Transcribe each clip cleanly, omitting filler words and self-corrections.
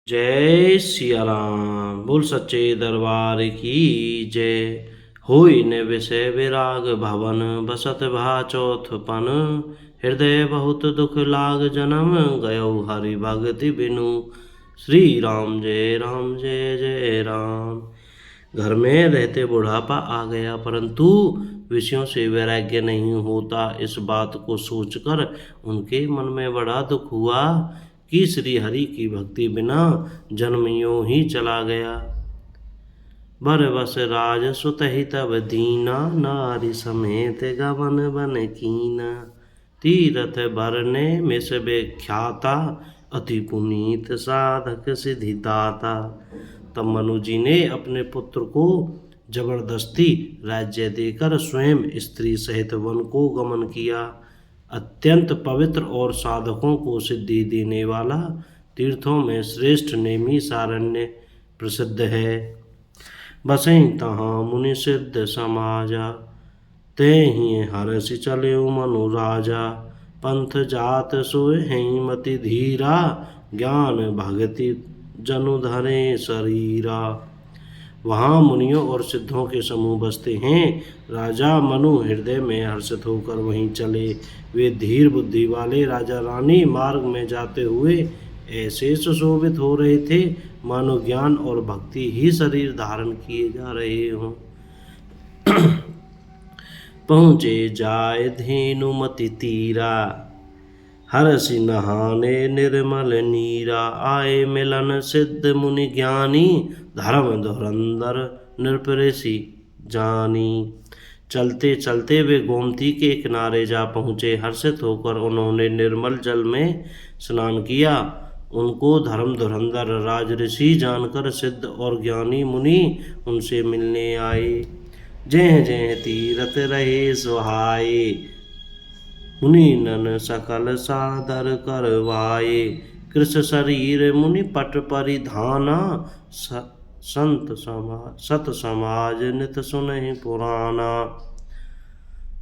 जय सिया राम। बोल सच्चे दरबार की जय। होई ने विषय विराग भवन, बसत भा चौथपन। हृदय बहुत दुख लाग जन्म, गयो हरि भगति बिनु। श्री राम जय जय राम। घर में रहते बुढ़ापा आ गया, परंतु विषयों से वैराग्य नहीं होता। इस बात को सोचकर उनके मन में बड़ा दुख हुआ कि श्री हरि की भक्ति बिना जन्म यूं ही चला गया। बरबस राज सुत ही तब दीना, नारी समेत गवन बन कीना। तीरथ बरने मिस विख्याता, अति पुनीत साधक सिद्धि दाता। तब मनु जी ने अपने पुत्र को जबरदस्ती राज्य देकर स्वयं स्त्री सहित वन को गमन किया। अत्यंत पवित्र और साधकों को सिद्धि देने वाला तीर्थों में श्रेष्ठ नैमिषारण्य प्रसिद्ध है। बसई तहाँ मुनि सिद्ध समाजा, ते ही हरसि चले मनु राजा। पंथ जात सोए हैं मति धीरा, ज्ञान भगति जनु धरे शरीरा। वहाँ मुनियों और सिद्धों के समूह बसते हैं। राजा मनु हृदय में हर्षित होकर वहीं चले। वे धीर बुद्धि वाले राजा रानी मार्ग में जाते हुए ऐसे सुशोभित हो रहे थे मानो ज्ञान और भक्ति ही शरीर धारण किए जा रहे हों। पहुँचे जाय धेनुमति तीरा, हरसि नहाने निर्मल नीरा। आए मिलन सिद्ध मुनि ज्ञानी, धर्म धुरंधर नृप ऋषि जानी। चलते चलते वे गोमती के किनारे जा पहुँचे। हर्षित होकर उन्होंने निर्मल जल में स्नान किया। उनको धर्म धुरंधर राज ऋषि जानकर सिद्ध और ज्ञानी मुनि उनसे मिलने आए। जय जय तीरथ रहे सुहाए, मुनि नन सकल सादर करवाए। कृष शरीर मुनि पट परिधाना, सत समाज नित सुनहि पुराना।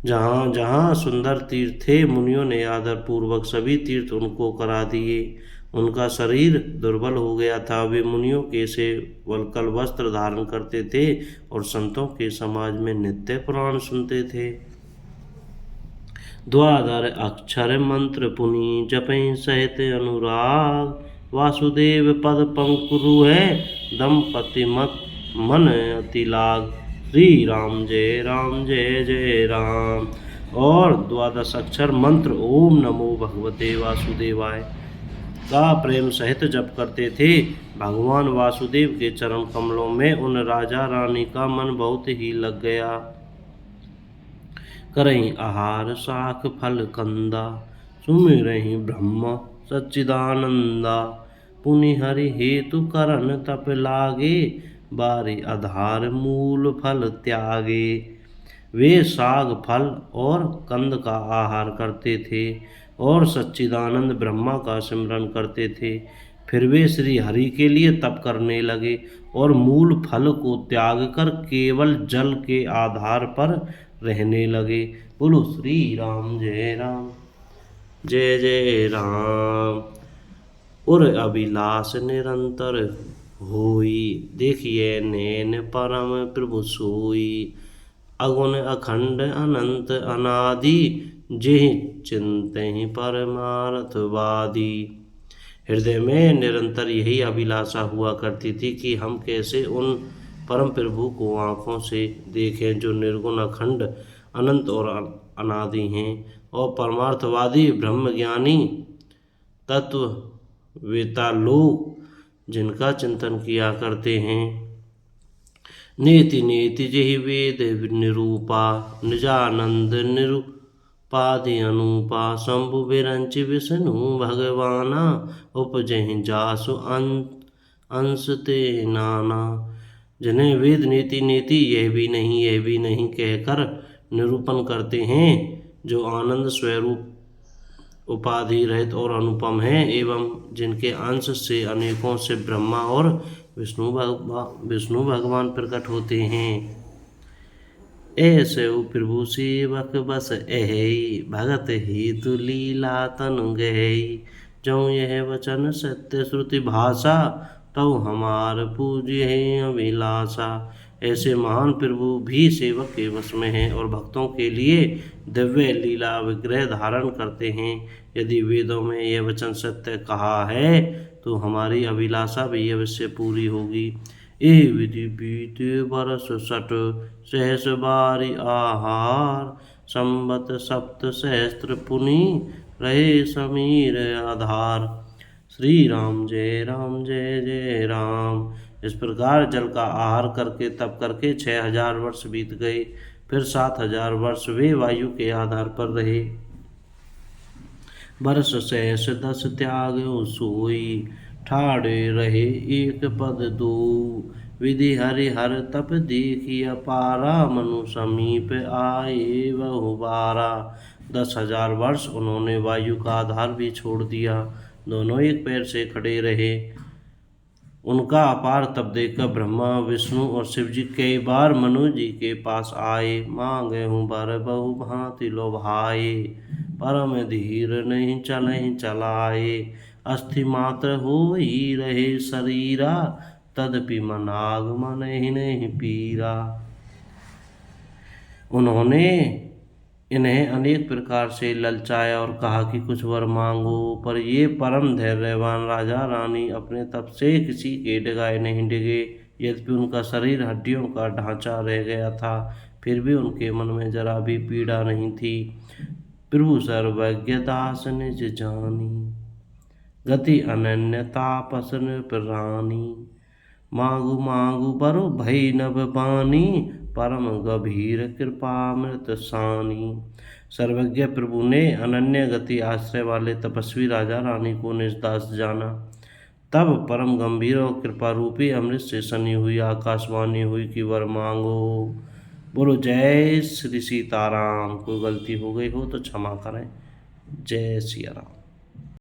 जहाँ जहाँ सुंदर तीर्थ थे, मुनियों ने आदर पूर्वक सभी तीर्थ उनको करा दिए। उनका शरीर दुर्बल हो गया था। वे मुनियों के से वलकल वस्त्र धारण करते थे और संतों के समाज में नित्य पुराण सुनते थे। द्वादर अक्षर मंत्र पुनि, जपै सहित अनुराग। वासुदेव पद पंकुरु है, दंपति मत मन अति लाग। श्री राम जय जय राम। और द्वादश अक्षर मंत्र ओम नमो भगवते वासुदेवाय का प्रेम सहित जप करते थे। भगवान वासुदेव के चरण कमलों में उन राजा रानी का मन बहुत ही लग गया। करहीं आहार शाख फल कंदा, सुमिरहीं ब्रह्म सच्चिदानंदा। पुनि हरि हेतु करन तप लागे, बारी आधार मूल फल त्यागे। वे साग फल और कंद का आहार करते थे और सच्चिदानंद ब्रह्मा का सिमरन करते थे। फिर वे श्री हरि के लिए तप करने लगे और मूल फल को त्याग कर केवल जल के आधार पर रहने लगे। बोलो श्री राम जय राम। उर अभिलाष निरंतर होई, देखिए नैन परम प्रभु सोई। अगुण अखंड अनंत अनादि, जेहि चिंतहि परमार्थवादी। हृदय में निरंतर यही अभिलाषा हुआ करती थी कि हम कैसे उन परम प्रभु को आँखों से देखें जो निर्गुण अखंड अनंत और अनादि हैं और परमार्थवादी ब्रह्मज्ञानी तत्ववेता लोग जिनका चिंतन किया करते हैं। नेति नेति जेहि वेद निरूपा, निजानंद निरूपाधि अनुपा। शंभु विरंच विष्णु भगवाना, उपजहि जासु अंश ते नाना। जिन्हें वेद नीति नीति यह भी नहीं कहकर निरूपण करते हैं, जो आनंद स्वरूप उपाधि रहित और अनुपम है, एवं जिनके अंश से अनेकों से ब्रह्मा और विष्णु भगवान प्रकट होते हैं। ऐसे प्रभु सेवक बस एहि, भगत हेतु लीला तनु गई। जऊँ यह वचन सत्य श्रुति भाषा, तऊ हमार पूज्य है अभिलाषा। ऐसे महान प्रभु भी सेवक के वश में हैं और भक्तों के लिए दिव्य लीला विग्रह धारण करते हैं। यदि वेदों में यह वचन सत्य कहा है तो हमारी अभिलाषा भी अवश्य पूरी होगी। ए विधि बीत बरस सठ, सहस बारी आहार, संबत सप्त सहस्त्र पुनि, रहे समीर आधार। श्री राम जय जय राम। इस प्रकार जल का आहार करके तप करके 6000 वर्ष बीत गए। फिर 7000 वर्ष वे वायु के आधार पर रहे। बरस सहस 10 त्याग सोई, ठाड़े रहे एक पद दो। विधि हरिहर तप देखिया पारा, मनु समीप आए बहुबारा। 10,000 वर्ष उन्होंने वायु का आधार भी छोड़ दिया, दोनों एक पैर से खड़े रहे। उनका अपार तप देखकर ब्रह्मा विष्णु और शिव जी कई बार मनु जी के पास आए। मांगे हूँ बर बहु भांति लोभाए, परम धीर नहीं चलहि चलाए। अस्थि मात्र हो ही रहे शरीरा, तदपि मनाग मन ही नहीं पीरा। उन्होंने इन्हें अनेक प्रकार से ललचाया और कहा कि कुछ वर मांगो, पर ये परम धैर्यवान राजा रानी अपने तप से किसी के डिगाए नहीं डिगे। यद्यपि उनका शरीर हड्डियों का ढांचा रह गया था, फिर भी उनके मन में जरा भी पीड़ा नहीं थी। प्रभु सर्वज्ञ दास निज जानी, गति अनन्य तापस नृपरानी। मांगू मांगू बरु भई नभ बानी, परम गंभीर कृपामृत सानी। सर्वज्ञ प्रभु ने अनन्य गति आश्रय वाले तपस्वी राजा रानी को निज दास जाना। तब परम गंभीर और कृपा रूपी अमृत से सनी हुई आकाशवाणी हुई कि वर मांगो। बोलो जय श्री सीताराम। कोई गलती हो गई हो तो क्षमा करें। जय सिया राम।